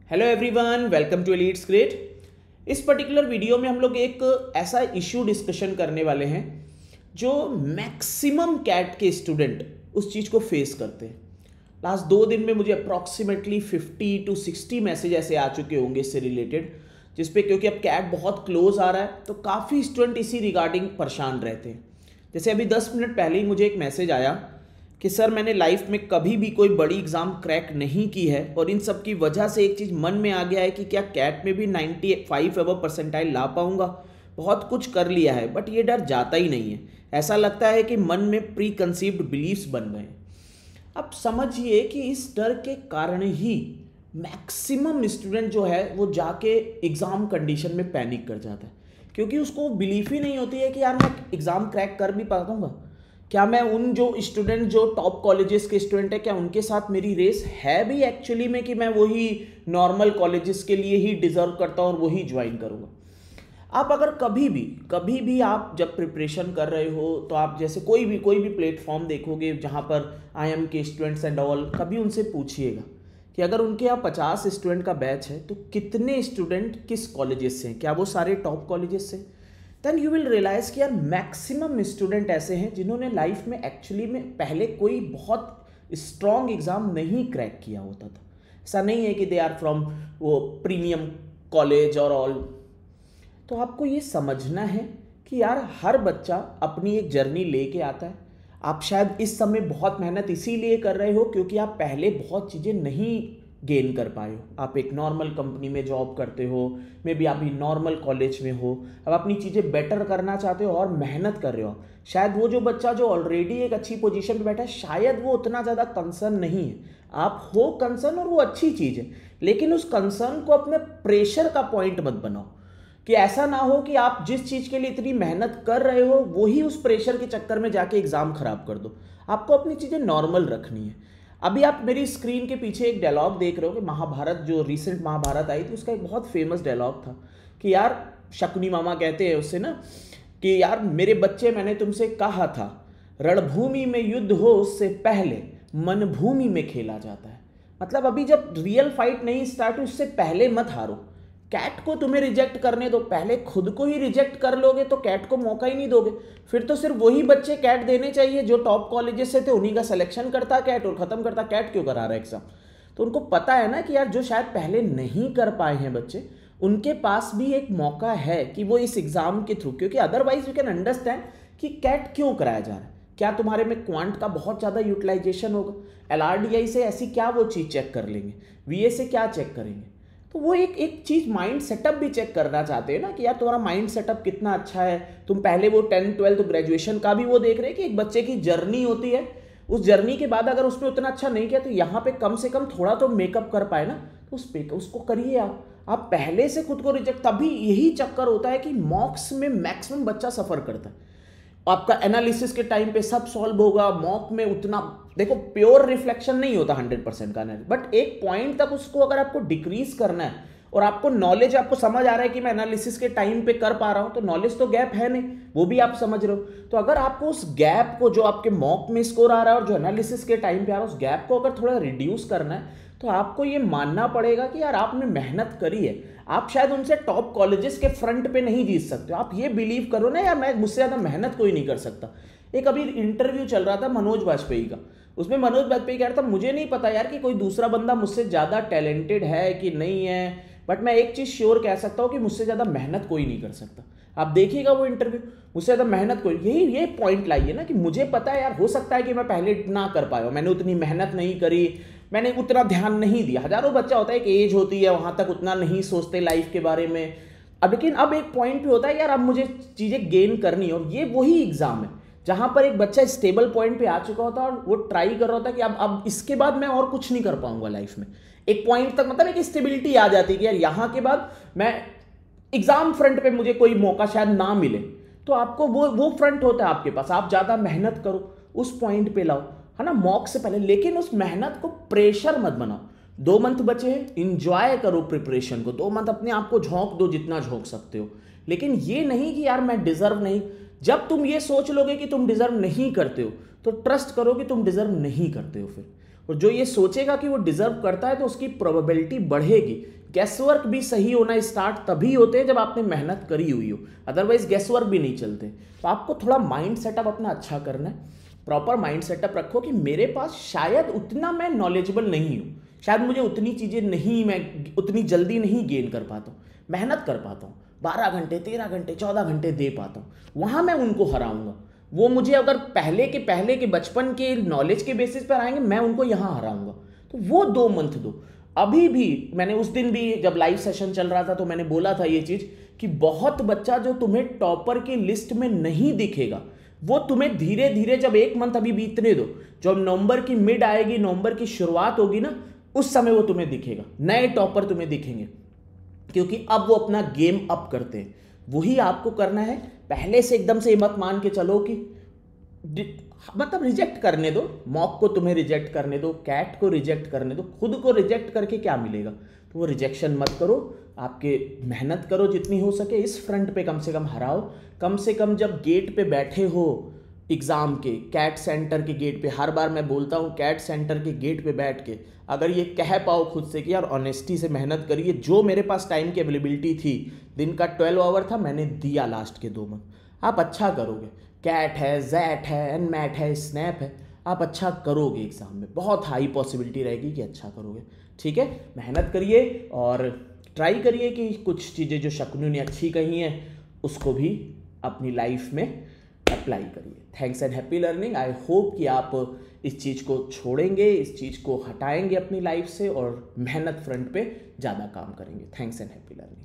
Hello everyone, welcome to Elites Grade. इस particular video में हम लोग एक ऐसा इशू डिस्कशन करने वाले हैं जो मैक्सिमम कैट के स्टूडेंट उस चीज़ को फेस करते हैं। लास्ट 2 दिन में मुझे अप्रॉक्सीमेटली 50 to 60 मैसेज ऐसे आ चुके होंगे इससे रिलेटेड, जिसपे क्योंकि अब कैट बहुत क्लोज आ रहा है तो काफ़ी स्टूडेंट इसी रिगार्डिंग परेशान रहते हैं। जैसे अभी 10 मिनट पहले ही मुझे एक मैसेज आया कि सर मैंने लाइफ में कभी भी कोई बड़ी एग्ज़ाम क्रैक नहीं की है और इन सब की वजह से एक चीज़ मन में आ गया है कि क्या कैट में भी 95 अबव परसेंटाइल ला पाऊंगा। बहुत कुछ कर लिया है बट ये डर जाता ही नहीं है। ऐसा लगता है कि मन में प्री कंसीव्ड बिलीव्स बन गए। अब समझिए कि इस डर के कारण ही मैक्सिमम स्टूडेंट जो है वो जाके एग्ज़ाम कंडीशन में पैनिक कर जाता है, क्योंकि उसको बिलीफ ही नहीं होती है कि यार मैं एग्ज़ाम क्रैक कर भी पाऊंगा। क्या मैं उन जो स्टूडेंट जो टॉप कॉलेजेस के स्टूडेंट है, क्या उनके साथ मेरी रेस है भी एक्चुअली में, कि मैं वही नॉर्मल कॉलेजेस के लिए ही डिज़र्व करता हूँ और वही ज्वाइन करूँगा। आप अगर कभी भी आप जब प्रिपरेशन कर रहे हो तो आप जैसे कोई भी प्लेटफॉर्म देखोगे जहाँ पर IIM के स्टूडेंट्स एंड ऑल, कभी उनसे पूछिएगा कि अगर उनके यहाँ 50 स्टूडेंट का बैच है तो कितने स्टूडेंट किस कॉलेजेस से हैं, क्या वो सारे टॉप कॉलेजेस से। देन यू विल रियलाइज कि यार मैक्सिमम स्टूडेंट ऐसे हैं जिन्होंने लाइफ में एक्चुअली में पहले कोई बहुत स्ट्रॉन्ग एग्जाम नहीं क्रैक किया होता था। ऐसा नहीं है कि दे आर फ्रॉम वो प्रीमियम कॉलेज और ऑल। तो आपको ये समझना है कि यार हर बच्चा अपनी एक जर्नी लेके आता है। आप शायद इस समय बहुत मेहनत इसीलिए कर रहे हो क्योंकि आप पहले बहुत चीज़ें नहीं गेन कर पाए हो। आप एक नॉर्मल कंपनी में जॉब करते हो, मे बी आप नॉर्मल कॉलेज में हो, अब अपनी चीज़ें बेटर करना चाहते हो और मेहनत कर रहे हो। शायद वो जो बच्चा जो ऑलरेडी एक अच्छी पोजीशन पे बैठा है, शायद वो उतना ज़्यादा कंसर्न नहीं है। आप हो कंसर्न और वो अच्छी चीज़ है, लेकिन उस कंसर्न को अपने प्रेशर का पॉइंट मत बनाओ कि ऐसा ना हो कि आप जिस चीज़ के लिए इतनी मेहनत कर रहे हो वही उस प्रेशर के चक्कर में जाके एग्ज़ाम खराब कर दो। आपको अपनी चीज़ें नॉर्मल रखनी है। अभी आप मेरी स्क्रीन के पीछे एक डायलॉग देख रहे हो कि महाभारत, जो रिसेंट महाभारत आई थी, उसका एक बहुत फेमस डायलॉग था कि यार शकुनी मामा कहते हैं उससे ना कि यार मेरे बच्चे, मैंने तुमसे कहा था रणभूमि में युद्ध हो उससे पहले मन भूमि में खेला जाता है। मतलब अभी जब रियल फाइट नहीं स्टार्ट, उससे पहले मत हारो। कैट को तुम्हें रिजेक्ट करने दो, पहले खुद को ही रिजेक्ट कर लोगे तो कैट को मौका ही नहीं दोगे। फिर तो सिर्फ वही बच्चे कैट देने चाहिए जो टॉप कॉलेजेस से थे, उन्हीं का सिलेक्शन करता कैट और ख़त्म करता। कैट क्यों करा रहा है एग्जाम? तो उनको पता है ना कि यार जो शायद पहले नहीं कर पाए हैं बच्चे, उनके पास भी एक मौका है कि वो इस एग्ज़ाम के थ्रू, क्योंकि अदरवाइज यू कैन अंडरस्टैंड कि कैट क्यों कराया जा रहा है। क्या तुम्हारे में क्वांट का बहुत ज़्यादा यूटिलाइजेशन होगा? LRDI से ऐसी क्या वो चीज़ चेक कर लेंगे? VA से क्या चेक करेंगे? तो वो एक चीज़ माइंड सेटअप भी चेक करना चाहते हैं ना कि यार तुम्हारा माइंड सेटअप कितना अच्छा है। तुम पहले वो 10th 12th ग्रेजुएशन का भी वो देख रहे हैं कि एक बच्चे की जर्नी होती है, उस जर्नी के बाद अगर उसने उतना अच्छा नहीं किया तो यहाँ पे कम से कम थोड़ा तो मेकअप कर पाए ना, तो उसको करिए। आप पहले से खुद को रिजेक्ट, तभी यही चक्कर होता है कि मॉक्स में मैक्सिमम बच्चा सफ़र करता है। आपका एनालिसिस के टाइम पे सब सॉल्व होगा, मॉक में उतना देखो प्योर रिफ्लेक्शन नहीं होता 100% का एनालिसिस, बट एक पॉइंट तक उसको अगर आपको डिक्रीज करना है और आपको नॉलेज, आपको समझ आ रहा है कि मैं एनालिसिस के टाइम पे कर पा रहा हूं, तो नॉलेज तो गैप है नहीं, वो भी आप समझ रहे हो। तो अगर आपको उस गैप को, जो आपके मॉक में स्कोर आ रहा है और जो एनालिसिस के टाइम पे आ रहा है, उस गैप को अगर थोड़ा रिड्यूस करना है तो आपको ये मानना पड़ेगा कि यार आपने मेहनत करी है। आप शायद उनसे टॉप कॉलेजेस के फ्रंट पे नहीं जीत सकते हो, आप ये बिलीव करो ना यार मैं मुझसे ज़्यादा मेहनत कोई नहीं कर सकता। एक अभी इंटरव्यू चल रहा था मनोज वाजपेयी का, उसमें मनोज वाजपेयी कह रहा था मुझे नहीं पता यार कि कोई दूसरा बंदा मुझसे ज़्यादा टैलेंटेड है कि नहीं है, बट मैं एक चीज़ श्योर कह सकता हूँ कि मुझसे ज़्यादा मेहनत कोई नहीं कर सकता। आप देखिएगा वो इंटरव्यू, मुझसे ज़्यादा मेहनत कोई, ये पॉइंट लाइए ना कि मुझे पता है यार, हो सकता है कि मैं पहले ना कर पाया, मैंने उतनी मेहनत नहीं करी, मैंने उतना ध्यान नहीं दिया। हजारों बच्चा होता है, एक एज होती है, वहाँ तक उतना नहीं सोचते लाइफ के बारे में। अब लेकिन अब एक पॉइंट पे होता है यार अब मुझे चीज़ें गेन करनी है, और ये वही एग्ज़ाम है जहाँ पर एक बच्चा स्टेबल पॉइंट पे आ चुका होता है और वो ट्राई कर रहा होता है कि अब इसके बाद मैं और कुछ नहीं कर पाऊंगा लाइफ में। एक पॉइंट तक मतलब एक स्टेबिलिटी आ जाती है कि यार यहाँ के बाद मैं एग्जाम फ्रंट पे मुझे कोई मौका शायद ना मिले, तो आपको वो फ्रंट होता है आपके पास, आप ज़्यादा मेहनत करो, उस पॉइंट पे लाओ, है ना, मॉक से पहले। लेकिन उस मेहनत को प्रेशर मत बनाओ। 2 मंथ बचे हैं, इंजॉय करो प्रिपरेशन को, 2 मंथ अपने आप को झोंक दो जितना झोंक सकते हो, लेकिन ये नहीं कि यार मैं डिजर्व नहीं। जब तुम ये सोच लोगे कि तुम डिजर्व नहीं करते हो तो ट्रस्ट करो कि तुम डिजर्व नहीं करते हो। फिर और जो ये सोचेगा कि वो डिजर्व करता है तो उसकी प्रोबेबिलिटी बढ़ेगी। गैस वर्क भी सही होना स्टार्ट तभी होते हैं जब आपने मेहनत करी हुई हो, अदरवाइज गैस वर्क भी नहीं चलते। तो आपको थोड़ा माइंड सेटअप अपना अच्छा करना है, प्रॉपर माइंड सेटअप रखो कि मेरे पास शायद उतना मैं नॉलेजेबल नहीं हूँ, शायद मुझे उतनी चीज़ें नहीं, मैं उतनी जल्दी नहीं गेन कर पाता हूँ, मेहनत कर पाता हूँ, 12 घंटे 13 घंटे 14 घंटे दे पाता हूँ, वहाँ मैं उनको हराऊंगा। वो मुझे अगर पहले के बचपन के नॉलेज के बेसिस पर आएंगे, मैं उनको यहाँ हराऊंगा। तो वो 2 मंथ दो। अभी भी मैंने उस दिन भी जब लाइव सेशन चल रहा था तो मैंने बोला था ये चीज़ कि बहुत बच्चा जो तुम्हें टॉपर की लिस्ट में नहीं दिखेगा, वो तुम्हें धीरे धीरे, जब 1 मंथ अभी बीतने दो, जब नवंबर की मिड आएगी, नवंबर की शुरुआत होगी ना, उस समय वो तुम्हें दिखेगा, नए टॉपर तुम्हें दिखेंगे, क्योंकि अब वो अपना गेम अप करते हैं। वही आपको करना है। पहले से एकदम से मत मान के चलो कि मतलब रिजेक्ट करने दो, मॉक को तुम्हें रिजेक्ट करने दो, कैट को रिजेक्ट करने दो, खुद को रिजेक्ट करके क्या मिलेगा। तो वो रिजेक्शन मत करो, आपके मेहनत करो जितनी हो सके, इस फ्रंट पे कम से कम हराओ। कम से कम जब गेट पे बैठे हो एग्ज़ाम के, कैट सेंटर के गेट पे, हर बार मैं बोलता हूँ कैट सेंटर के गेट पे बैठ के अगर ये कह पाओ खुद से कि यार ऑनेस्टी से मेहनत करिए, जो मेरे पास टाइम की अवेलेबिलिटी थी, दिन का 12 आवर था, मैंने दिया लास्ट के 2 मंथ, आप अच्छा करोगे। कैट है, जैट है, एनमैट है, स्नैप है, आप अच्छा करोगे एग्ज़ाम में, बहुत हाई पॉसिबिलिटी रहेगी कि अच्छा करोगे। ठीक है, मेहनत करिए और ट्राई करिए कि कुछ चीज़ें जो शकुनी ने अच्छी कही हैं उसको भी अपनी लाइफ में अप्लाई करिए। Thanks and happy learning. I hope कि आप इस चीज़ को छोड़ेंगे, इस चीज़ को हटाएंगे अपनी लाइफ से और मेहनत फ्रंट पे ज़्यादा काम करेंगे। Thanks and happy learning.